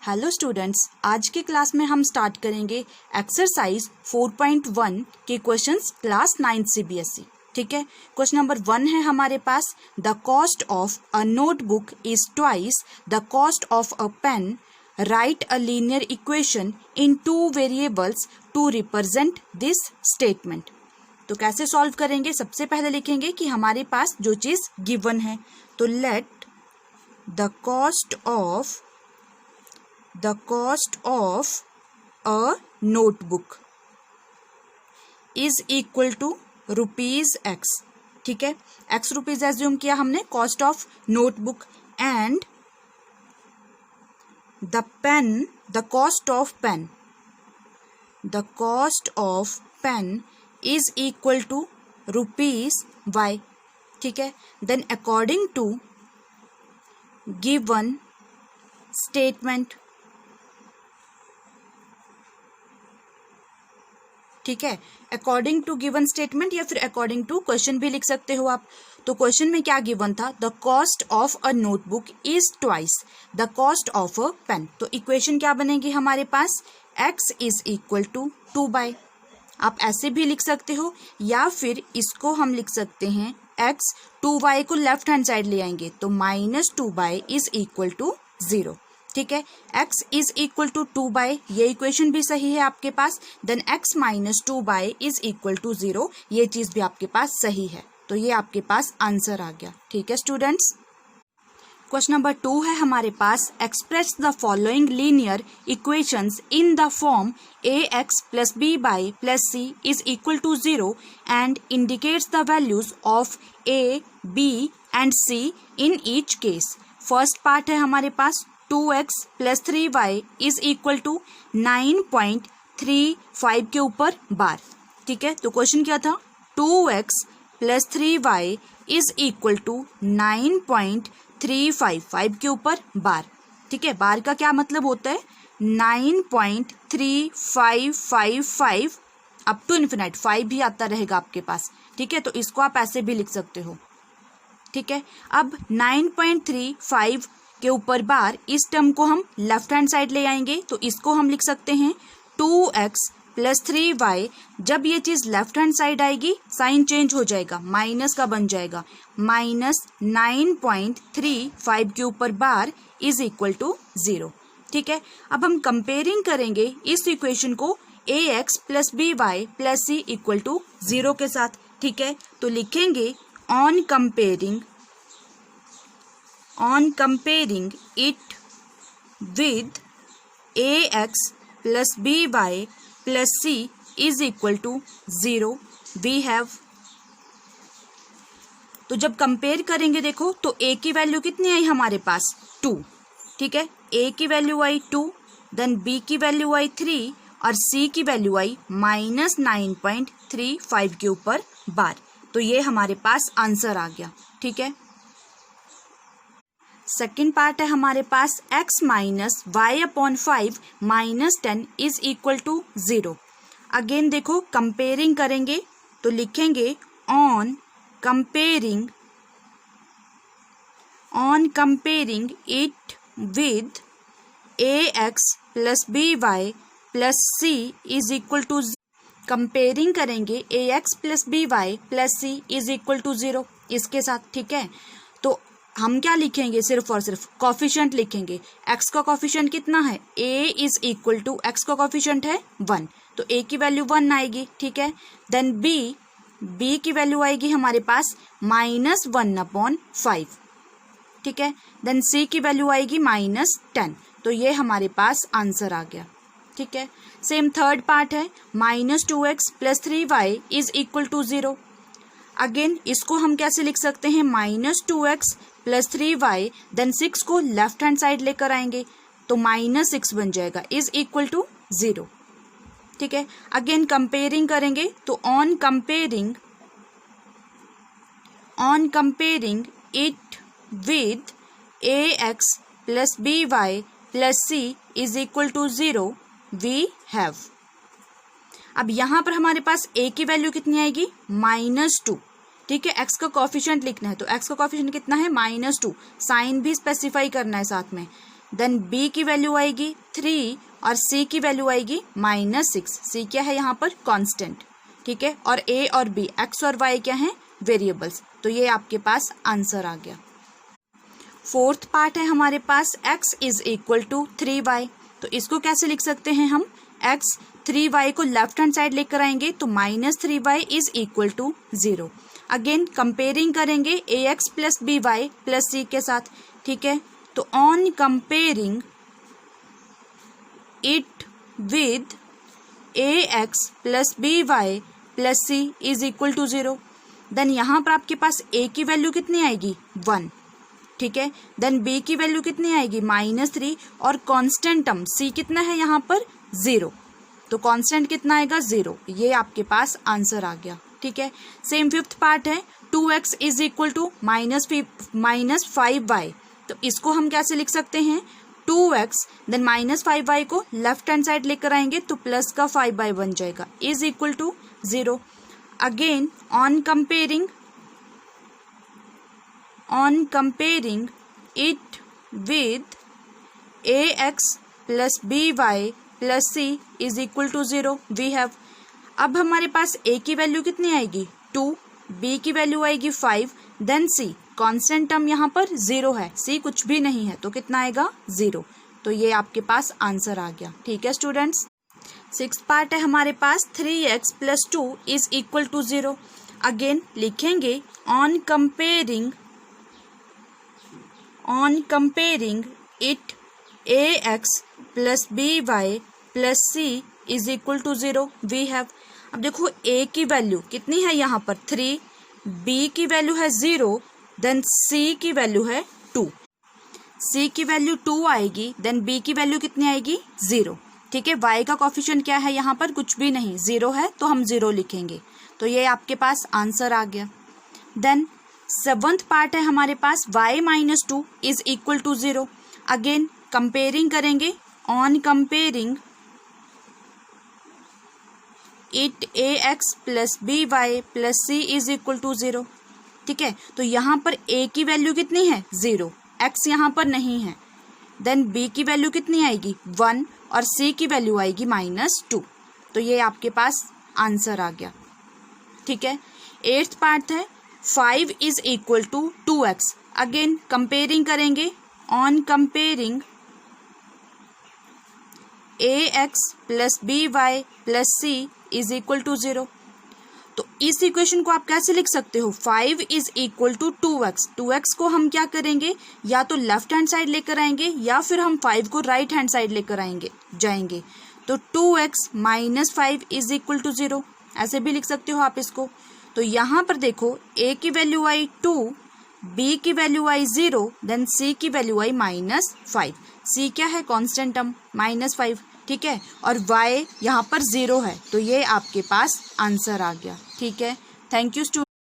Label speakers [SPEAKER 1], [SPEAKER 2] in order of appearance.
[SPEAKER 1] Hello students, आज के class में हम स्टार्ट करेंगे एक्सरसाइज 4.1 के क्वेश्चंस क्लास 9 CBSE। ठीक है, क्वेश्चन नंबर 1 है हमारे पास, the cost of a notebook is twice the cost of a pen, write a linear equation in 2 variables to represent this statement. तो कैसे सॉल्व करेंगे? सबसे पहले लिखेंगे कि हमारे पास जो चीज गिवन है, तो let the cost of a notebook is equal to rupees x। ठीक है, x रुपीज एज्यूम किया हमने cost of notebook, and the cost of pen is equal to rupees y। ठीक है, then according to given statement, ठीक है, according to given statement या फिर अकॉर्डिंग टू क्वेश्चन भी लिख सकते हो आप। तो क्वेश्चन में क्या गिवन था? The cost of a notebook is twice the cost of a pen. तो इक्वेशन क्या बनेगी हमारे पास? x is equal to 2/। आप ऐसे भी लिख सकते हो, या फिर इसको हम लिख सकते हैं x 2y को लेफ्ट हैंड साइड ले आएंगे तो -2/, इज इक्वल टू 0। ठीक है, x इज इक्वल टू 2/, ये इक्वेशन भी सही है आपके पास। Then x -2/, is equal to 0, ये चीज भी आपके पास सही है। तो ये आपके पास आंसर आ गया। ठीक है स्टूडेंट्स, क्वेश्चन नंबर 2 है हमारे पास, express the following linear equations in the form ax + by + c is equal to 0 and indicates the values of a, b and c in each case. First part है हमारे पास 2x + 3y is equal to 9.35 के ऊपर बार। ठीक है, तो question क्या था? 2x + 3y is equal to 9.355 के ऊपर बार। ठीक है, बार का क्या मतलब होता है? 9.3555 अप टू इन्फिनाइट, 5 भी आता रहेगा आपके पास। ठीक है, तो इसको आप ऐसे भी लिख सकते हो। ठीक है, अब 9.35 के ऊपर बार, इस टर्म को हम लेफ्ट हैंड साइड ले आएंगे तो इसको हम लिख सकते हैं 2x + 3y। जब ये चीज लेफ्ट हैंड साइड आएगी, साइन चेंज हो जाएगा, माइनस का बन जाएगा, -9.35 के ऊपर बार इज इक्वल टू 0। ठीक है, अब हम कंपेयरिंग करेंगे इस इक्वेशन को ax + by + c equal to 0 के साथ। ठीक है, तो लिखेंगे on comparing it with ax + by + c is equal to 0 we have। तो जब कंपेयर करेंगे देखो, तो a की वैल्यू कितनी आई हमारे पास? 2। ठीक है, a की वैल्यू आई 2, देन b की वैल्यू आई 3 और c की वैल्यू आई -9.35 के ऊपर बार। तो ये हमारे पास आंसर आ गया। ठीक है, सेकेंड पार्ट है हमारे पास, x - y/5 - 10 is equal to 0। Again देखो, कंपेयरिंग करेंगे तो लिखेंगे on comparing it with ax + by + c is equal to. Comparing करेंगे ax + by + c is equal to 0 इसके साथ। ठीक है, तो हम क्या लिखेंगे? सिर्फ और सिर्फ कॉफिशिएंट लिखेंगे। x का कॉफिशिएंट कितना है? a is equal to, x का कॉफिशिएंट है 1, तो a की वैल्यू 1 आएगी। ठीक है, देन b की वैल्यू आएगी हमारे पास -1/5। ठीक है, देन c की वैल्यू आएगी -10। तो ये हमारे पास आंसर आ गया। ठीक है, सेम थर्ड पार्ट है, -2x + 3y is equal to 0। Again इसको हम कैसे लिख सकते हैं? -2x + 3y, देन 6 को लेफ्ट हैंड साइड लेकर आएंगे तो -6 बन जाएगा, इज इक्वल टू 0। ठीक है, अगेन कंपेयरिंग करेंगे तो on comparing it with ax + by + c is equal to 0 we have. अब यहाँ पर हमारे पास a की वैल्यू कितनी आएगी? -2। ठीक है, x का कॉफिशिएंट लिखना है तो x का कॉफिशिएंट कितना है? -2। साइन भी स्पेसिफाई करना है साथ में। देन बी की वैल्यू आएगी 3 और सी की वैल्यू आएगी -6। सी क्या है यहाँ पर? कांस्टेंट, ठीक है। और ए और बी, एक्स और वाई क्या हैं? वेरिएबल्स। तो ये आपके पास आंसर आ गया। फोर्थ पार्ट है हमारे पास x is equal to 3y। तो इसको कैसे लिख सकते हैं हम? x 3y को लेफ्ट हैंड साइड लेकर आएंगे तो -3y is equal to 0। Again comparing करेंगे ax plus by plus c के साथ, ठीक है। तो on comparing it with ax plus by plus c is equal to 0। Then यहाँ पर आपके पास a की वैल्यू कितनी आएगी? 1, ठीक है। देन b की वैल्यू कितनी आएगी? -3 और कांस्टेंट टर्म c कितना है यहाँ पर? 0। तो कांस्टेंट कितना आएगा? 0। ये आपके पास आंसर आ गया, ठीक है। सेम फिफ्थ पार्ट है 2x is equal to -5y। तो इसको हम कैसे लिख सकते हैं? 2x देन -5y को लेफ्ट हैंड साइड लेकर आएंगे तो प्लस का 5y बन जाएगा is equal to 0। Again on comparing it with ax plus by plus c is equal to 0 we have। अब हमारे पास a की वैल्यू कितनी आएगी? 2, b की वैल्यू आएगी 5, देन c कांस्टेंट टर्म यहाँ पर 0 है, c कुछ भी नहीं है तो कितना आएगा? 0। तो ये आपके पास आंसर आ गया, ठीक है स्टूडेंट्स। सिक्स पार्ट है हमारे पास 3x plus 2 is equal to 0। Again लिखेंगे on comparing it ax plus by plus c is equal to 0 we have। अब देखो a की वैल्यू कितनी है यहाँ पर? 3, b की वैल्यू है 0, देन c की वैल्यू है 2। c की वैल्यू 2 आएगी, देन b की वैल्यू कितनी आएगी? 0, ठीक है। y का कोफिशिएंट क्या है यहाँ पर? कुछ भी नहीं, 0 है तो हम 0 लिखेंगे। तो ये आपके पास आंसर आ गया। देन सेवंथ पार्ट है हमारे पास y minus 2 is equal to 0। Again comparing करेंगे on comparing it ax plus by plus c is equal to 0, ठीक है। तो यहाँ पर a की वैल्यू कितनी है? 0, x यहाँ पर नहीं है। देन b की वैल्यू कितनी आएगी? 1 और c की वैल्यू आएगी -2। तो ये आपके पास आंसर आ गया, ठीक है। एट्थ पार्ट है 5 is equal to 2x। Again comparing करेंगे on comparing ax plus by plus c is equal to 0। तो इस इक्वेशन को आप कैसे लिख सकते हो? 5 is equal to 2x। 2x को हम क्या करेंगे? या तो लेफ्ट हैंड साइड लेकर आएंगे या फिर हम 5 को राइट हैंड साइड लेकर जाएंगे। तो 2x minus 5 is equal to 0, ऐसे भी लिख सकते हो आप इसको। तो यहाँ पर देखो a की वैल्यू आई 2, b की वैल्यू आई 0, देन c की वैल्यू आई -5। c क्या है? कांस्टेंट टर्म -5, ठीक है। और y यहाँ पर 0 है, तो ये आपके पास आंसर आ गया, ठीक है। Thank you student.